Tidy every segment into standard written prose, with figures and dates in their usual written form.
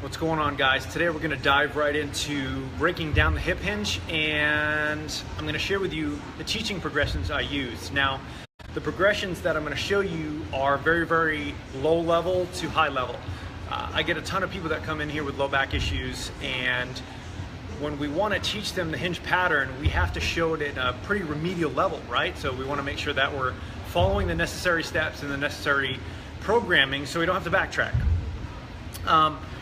What's going on, guys? Today we're going to dive right into breaking down the hip hinge, and I'm going to share with you the teaching progressions I use. Now, the progressions that I'm going to show you are very, very low level to high level. I get a ton of people that come in here with low back issues, and when we want to teach them the hinge pattern, we have to show it at a pretty remedial level, right? So we want to make sure that we're following the necessary steps and the necessary programming so we don't have to backtrack.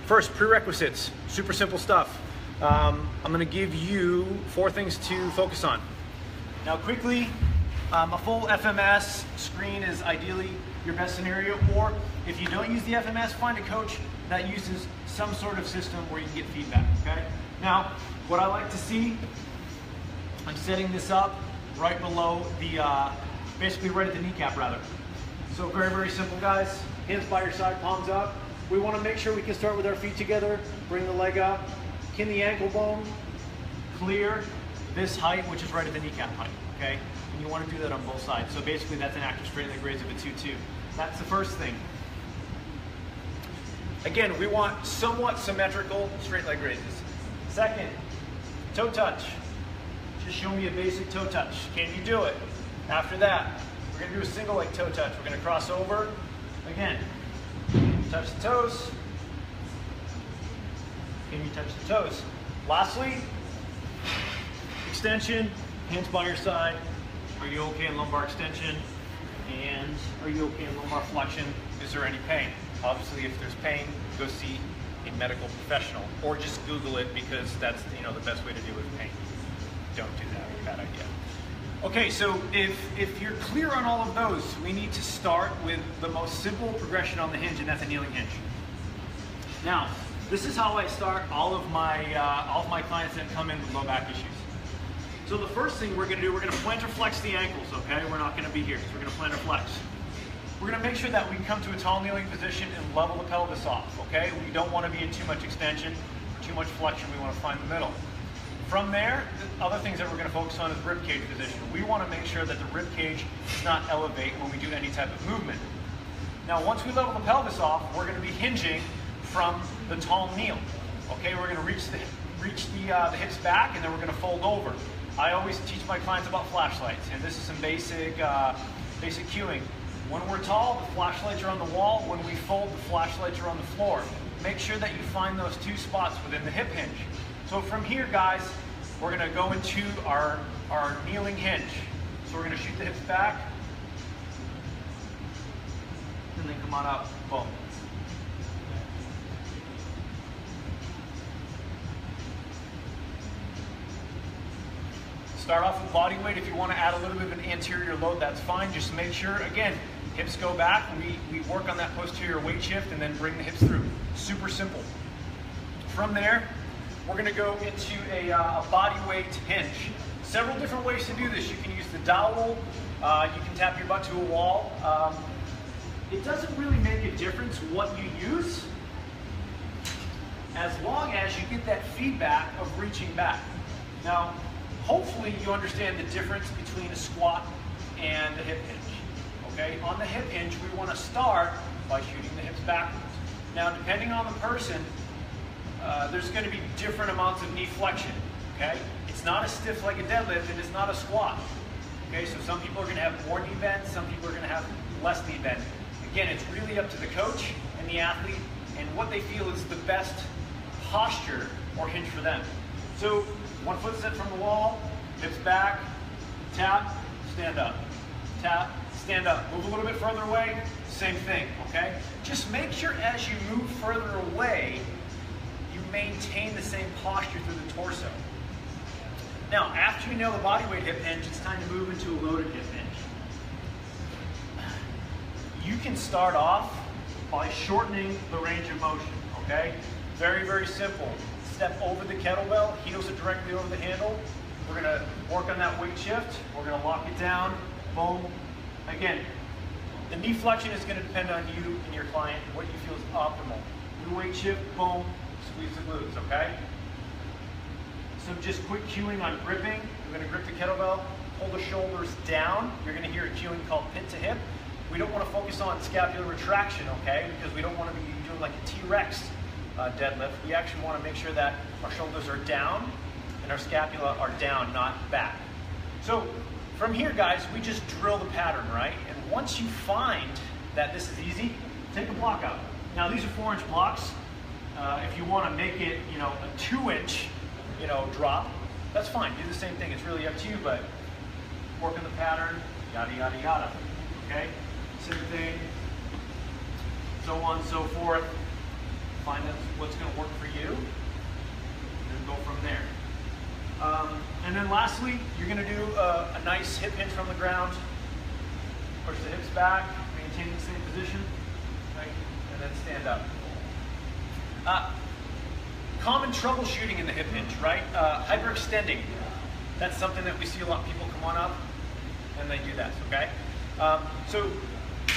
First, prerequisites, super simple stuff. I'm going to give you 4 things to focus on. Now quickly, a full FMS screen is ideally your best scenario, or if you don't use the FMS, find a coach that uses some sort of system where you can get feedback, okay? Now, what I like to see, I'm setting this up right below the, basically right at the kneecap rather. So very, very simple, guys. Hands by your side, palms up. We want to make sure we can start with our feet together, bring the leg up, pin the ankle bone, clear this height, which is right at the kneecap height, okay? And you want to do that on both sides. So basically that's an active straight leg raise of a 2-2. That's the first thing. Again, we want somewhat symmetrical straight leg raises. Second, toe touch. Just show me a basic toe touch. Can you do it? After that, we're going to do a single leg toe touch. We're going to cross over. Again, touch the toes. Can you touch the toes? Lastly, extension, hands by your side. Are you okay in lumbar extension? And are you okay in lumbar flexion? Is there any pain? Obviously, if there's pain, go see a medical professional, or just Google it, because that's the best way to deal with pain. Don't do that. Bad idea. Okay, so if you're clear on all of those, we need to start with the most simple progression on the hinge, and that's a kneeling hinge. Now, this is how I start all of my clients that come in with low back issues. So the first thing we're going to do, we're going to plantar flex the ankles, okay? We're not going to be here, so we're going to plantar flex. We're going to make sure that we come to a tall kneeling position and level the pelvis off, okay? We don't want to be in too much extension or too much flexion. We want to find the middle. From there, the other things that we're going to focus on is rib cage position. We want to make sure that the rib cage does not elevate when we do any type of movement. Now, once we level the pelvis off, we're going to be hinging from the tall kneel. Okay, we're going to reach the hips back, and then we're going to fold over. I always teach my clients about flashlights, and this is some basic cueing. When we're tall, the flashlights are on the wall. When we fold, the flashlights are on the floor. Make sure that you find those 2 spots within the hip hinge. So from here, guys, we're going to go into our kneeling hinge. So we're going to shoot the hips back, and then come on up, boom. Start off with body weight. If you want to add a little bit of an anterior load, that's fine. Just make sure, again, hips go back. We work on that posterior weight shift and then bring the hips through. Super simple. From there, we're going to go into a body weight hinge. Several different ways to do this. You can use the dowel. You can tap your butt to a wall. It doesn't really make a difference what you use, as long as you get that feedback of reaching back. Now, hopefully you understand the difference between a squat and a hip hinge. Okay? On the hip hinge, we want to start by shooting the hips backwards. Now, depending on the person, there's going to be different amounts of knee flexion. Okay? It's not as stiff like a deadlift, and it's not a squat. Okay? So some people are going to have more knee bend, some people are going to have less knee bend. Again, it's really up to the coach and the athlete and what they feel is the best posture or hinge for them. So 1 foot set from the wall, hips back, tap, stand up. Tap, stand up. Move a little bit further away, same thing, okay? Just make sure as you move further away, you maintain the same posture through the torso. Now, after you nail the body weight hip hinge, it's time to move into a loaded hip hinge. You can start off by shortening the range of motion, okay? Very, very simple. Step over the kettlebell, heels are directly over the handle. We're gonna work on that weight shift. We're gonna lock it down, boom. Again, the knee flexion is gonna depend on you and your client and what you feel is optimal. New weight shift, boom, squeeze the glutes, okay? So just quick cueing on gripping. We're gonna grip the kettlebell, pull the shoulders down. You're gonna hear a cueing called pit to hip. We don't wanna focus on scapular retraction, okay? Because we don't wanna be doing like a T-Rex deadlift, we actually want to make sure that our shoulders are down and our scapula are down, not back. So from here, guys, we just drill the pattern, right? And once you find that this is easy, take a block out. Now these are 4-inch blocks. If you want to make it, a 2-inch, drop, that's fine. Do the same thing. It's really up to you, but work on the pattern, yada, yada, yada. Okay? Same thing, so on and so forth. Find out what's going to work for you, and go from there. And then lastly, you're going to do a nice hip hinge from the ground. Push the hips back, maintain the same position, right? And then stand up. Common troubleshooting in the hip hinge, right? Hyperextending. That's something that we see a lot of people come on up and they do that, okay? So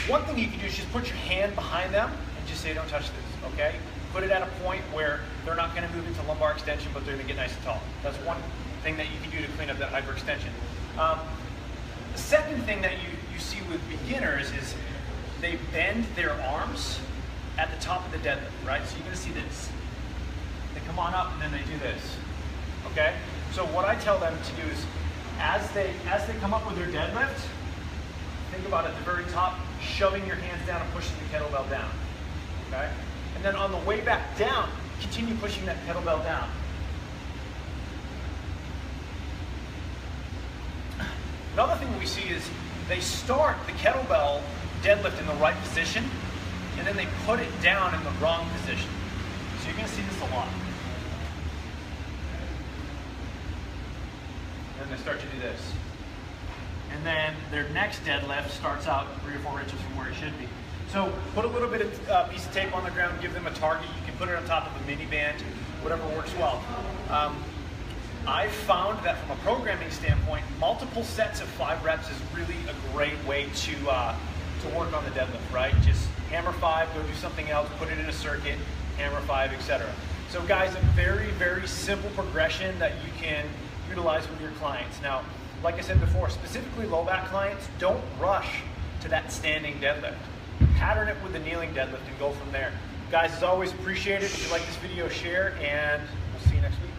one thing you can do is just put your hand behind them and just say, don't touch this, okay? Put it at a point where they're not going to move into lumbar extension, but they're going to get nice and tall. That's one thing that you can do to clean up that hyperextension. The second thing that you see with beginners is they bend their arms at the top of the deadlift, right? So you're going to see this. They come on up and then they do this, okay? So what I tell them to do is, as they come up with their deadlift, think about at the very top, shoving your hands down and pushing the kettlebell down, okay? And then on the way back down, continue pushing that kettlebell down. Another thing we see is they start the kettlebell deadlift in the right position, and then they put it down in the wrong position. So you're going to see this a lot. And then they start to do this. And then their next deadlift starts out 3 or 4 inches from where it should be. So put a little bit of piece of tape on the ground, give them a target. You can put it on top of a mini band, whatever works well. I've found that from a programming standpoint, multiple sets of 5 reps is really a great way to work on the deadlift, right? Just hammer 5, go do something else, put it in a circuit, hammer 5, etc. So guys, a very, very simple progression that you can utilize with your clients. Now, like I said before, specifically low back clients, don't rush to that standing deadlift. Pattern it with the kneeling deadlift and go from there. Guys, as always, appreciate it. If you like this video, share, and we'll see you next week.